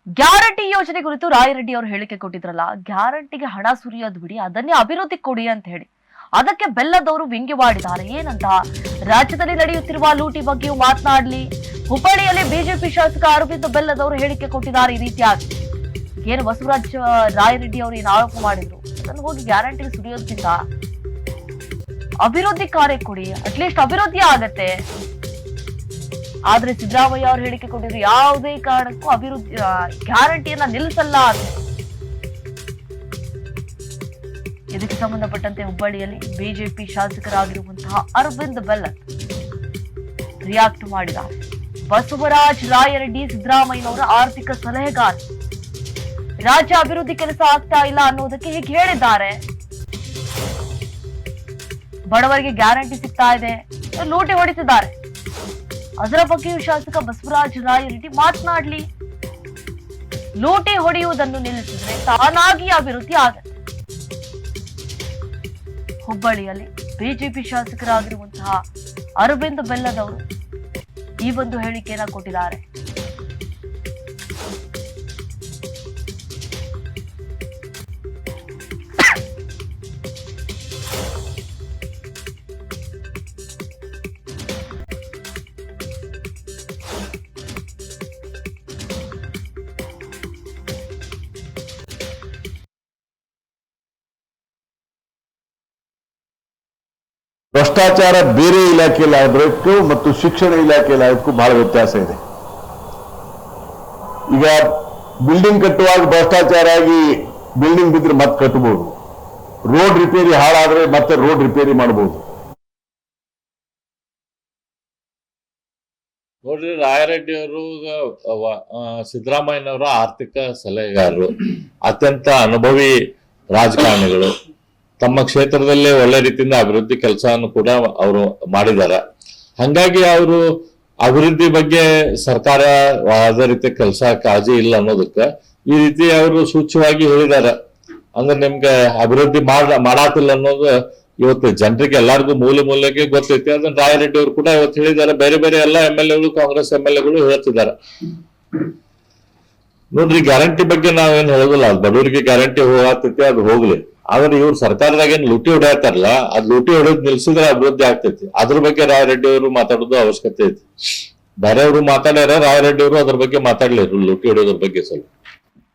Guarantee ಯೋಜನೆ ಕುರಿತು ರಾಯರೆಡ್ಡಿ ಅವರು ಹೇಳಿಕೆ ಕೊಟ್ಟಿದ್ರಲ್ಲ, ಗ್ಯಾರಂಟಿಗೆ ಹಣ ಸುರಿಯೋದು ಬಿಡಿ, ಅದನ್ನೇ ಅಭಿವೃದ್ಧಿ ಕೊಡಿ ಅಂತ ಹೇಳಿ. ಅದಕ್ಕೆ ಬೆಲ್ಲದವರು ವ್ಯಂಗ್ಯವಾಡಿದ್ದಾರೆ. ಏನಂತ? ರಾಜ್ಯದಲ್ಲಿ ನಡೆಯುತ್ತಿರುವ ಲೂಟಿ ಬಗ್ಗೆಯೂ ಮಾತನಾಡಲಿ. ಹುಬ್ಬಳ್ಳಿಯಲ್ಲಿ ಬಿಜೆಪಿ ಶಾಸಕ ಅರವಿಂದ ಬೆಲ್ಲದವರು ಹೇಳಿಕೆ ಕೊಟ್ಟಿದ್ದಾರೆ. ಈ ರೀತಿಯಾಗಿ ಏನು ಬಸವರಾಜ ರಾಯರೆಡ್ಡಿ ಅವರು ಏನು ಆರೋಪ ಮಾಡಿದ್ರು, ಅದನ್ನು ಹೋಗಿ ಗ್ಯಾರಂಟಿಗೆ ಸುರಿಯೋದ್ರಿಂದ ಅಭಿವೃದ್ಧಿ ಕಾರ್ಯ ಕೊಡಿ, ಅಟ್ಲೀಸ್ಟ್ ಅಭಿವೃದ್ಧಿ ಆಗತ್ತೆ. ಆದ್ರೆ ಸಿದ್ದರಾಮಯ್ಯ ಅವರು ಹೇಳಿಕೆ ಕೊಟ್ಟಿದ್ರು, ಯಾವುದೇ ಕಾರಣಕ್ಕೂ ಅಭಿವೃದ್ಧಿ ಗ್ಯಾರಂಟಿಯನ್ನ ನಿಲ್ಲಿಸಲ್ಲ ಅಂತ. ಇದಕ್ಕೆ ಸಂಬಂಧಪಟ್ಟಂತೆ ಹುಬ್ಬಳ್ಳಿಯಲ್ಲಿ ಬಿಜೆಪಿ ಶಾಸಕರಾಗಿರುವಂತಹ ಅರವಿಂದ್ ಬೆಲ್ಲದ್ ರಿಯಾಕ್ಟ್ ಮಾಡಿದ್ದಾರೆ. ಬಸವರಾಜ್ ರಾಯರೆಡ್ಡಿ ಸಿದ್ದರಾಮಯ್ಯನವರ ಆರ್ಥಿಕ ಸಲಹೆಗಾರ, ರಾಜ್ಯ ಅಭಿವೃದ್ಧಿ ಕೆಲಸ ಆಗ್ತಾ ಇಲ್ಲ ಅನ್ನೋದಕ್ಕೆ ಹೀಗೆ ಹೇಳಿದ್ದಾರೆ. ಬಡವರಿಗೆ ಗ್ಯಾರಂಟಿ ಸಿಗ್ತಾ ಇದೆ, ಲೂಟಿ ಹೊಡಿತಿದ್ದಾರೆ. ಅದರ ಬಗ್ಗೆಯೂ ಶಾಸಕ ಬಸವರಾಜ ರಾಯರೆಡ್ಡಿ ಮಾತನಾಡ್ಲಿ. ಲೂಟಿ ಹೊಡೆಯುವುದನ್ನು ನಿಲ್ಲಿಸಿದ್ರೆ ತಾನಾಗಿ ಅಭಿವೃದ್ಧಿ ಆಗತ್ತೆ. ಹುಬ್ಬಳ್ಳಿಯಲ್ಲಿ ಬಿಜೆಪಿ ಶಾಸಕರಾಗಿರುವಂತಹ ಅರವಿಂದ್ ಬೆಲ್ಲದ್ ಅವರು ಈ ಒಂದು ಹೇಳಿಕೆಯನ್ನ ಕೊಟ್ಟಿದ್ದಾರೆ. ಭ್ರಷ್ಟಾಚಾರ ಬೇರೆ ಇಲಾಖೆಯಲ್ಲಿ ಆಗೋದಕ್ಕೂ ಮತ್ತು ಶಿಕ್ಷಣ ಇಲಾಖೆಯಲ್ಲಿ ಆಗೋದಕ್ಕೂ ಬಹಳ ವ್ಯತ್ಯಾಸ ಇದೆ. ಈಗ ಬಿಲ್ಡಿಂಗ್ ಕಟ್ಟುವಾಗ ಭ್ರಷ್ಟಾಚಾರ ಆಗಿ ಬಿಲ್ಡಿಂಗ್ ಬಿದ್ದರೆ ಮತ್ತೆ ಕಟ್ಟಬಹುದು, ರೋಡ್ ರಿಪೇರಿ ಹಾಳಾದ್ರೆ ಮತ್ತೆ ರೋಡ್ ರಿಪೇರಿ ಮಾಡಬಹುದು. ನೋಡ್ರಿ, ರಾಯರೆಡ್ಡಿ ಅವರು ಸಿದ್ದರಾಮಯ್ಯನವರ ಆರ್ಥಿಕ ಸಲಹೆಗಾರರು, ಅತ್ಯಂತ ಅನುಭವಿ ರಾಜಕಾರಣಿಗಳು. ತಮ್ಮ ಕ್ಷೇತ್ರದಲ್ಲೇ ಒಳ್ಳೆ ರೀತಿಯಿಂದ ಅಭಿವೃದ್ಧಿ ಕೆಲಸವನ್ನು ಕೂಡ ಅವರು ಮಾಡಿದ್ದಾರೆ. ಹಂಗಾಗಿ ಅವರು ಅಭಿವೃದ್ಧಿ ಬಗ್ಗೆ ಸರ್ಕಾರ ಯಾವುದೇ ರೀತಿ ಕೆಲಸ ಕಾಳಜಿ ಇಲ್ಲ ಅನ್ನೋದಕ್ಕೆ ಈ ರೀತಿ ಅವರು ಸೂಚ್ಯವಾಗಿ ಹೇಳಿದ್ದಾರೆ. ಅಂದ್ರೆ ನಿಮ್ಗೆ ಅಭಿವೃದ್ಧಿ ಮಾಡಾತಿಲ್ಲ ಅನ್ನೋದು ಇವತ್ತು ಜನರಿಗೆ ಎಲ್ಲರಿಗೂ ಮೂಲೆಗೆ ಗೊತ್ತೈತಿ. ಅದನ್ನ ರಾಯರೆಡ್ಡಿ ಅವರು ಕೂಡ ಇವತ್ತು ಹೇಳಿದ್ದಾರೆ. ಬೇರೆ ಬೇರೆ ಎಲ್ಲ MLA ಗಳು, ಕಾಂಗ್ರೆಸ್ MLA ಗಳು ಹೇಳ್ತಿದ್ದಾರೆ. ನೋಡ್ರಿ, ಗ್ಯಾರಂಟಿ ಬಗ್ಗೆ ನಾವೇನ್ ಹೇಳೋದಿಲ್ಲ. ಬಡವರಿಗೆ ಗ್ಯಾರಂಟಿ ಹೋಗತೈತಿ, ಅದು ಹೋಗ್ಲಿ. ಆದ್ರೆ ಇವ್ರು ಸರ್ಕಾರದಾಗ ಏನ್ ಲೂಟಿ ಹೊಡೆಯತ್ತಾರಲ್ಲ, ಅದ್ ಲೂಟಿ ಹೊಡೆದ್ ನಿಲ್ಸಿದ್ರೆ ಅಭಿವೃದ್ಧಿ ಆಗ್ತೈತಿ. ಅದ್ರ ಬಗ್ಗೆ ರಾಯರೆಡ್ಡಿ ಅವರು ಮಾತಾಡೋದು ಅವಶ್ಯಕತೆ ಐತಿ. ಬೇರೆಯವರು ಮಾತಾಡ್ಯಾರ, ರಾಯರೆಡ್ಡಿ ಅವರು ಅದ್ರ ಬಗ್ಗೆ ಮಾತಾಡ್ಲಿರು, ಲೂಟಿ ಹೊಡೆಯೋದ್ರ ಬಗ್ಗೆ ಸ್ವಲ್ಪ.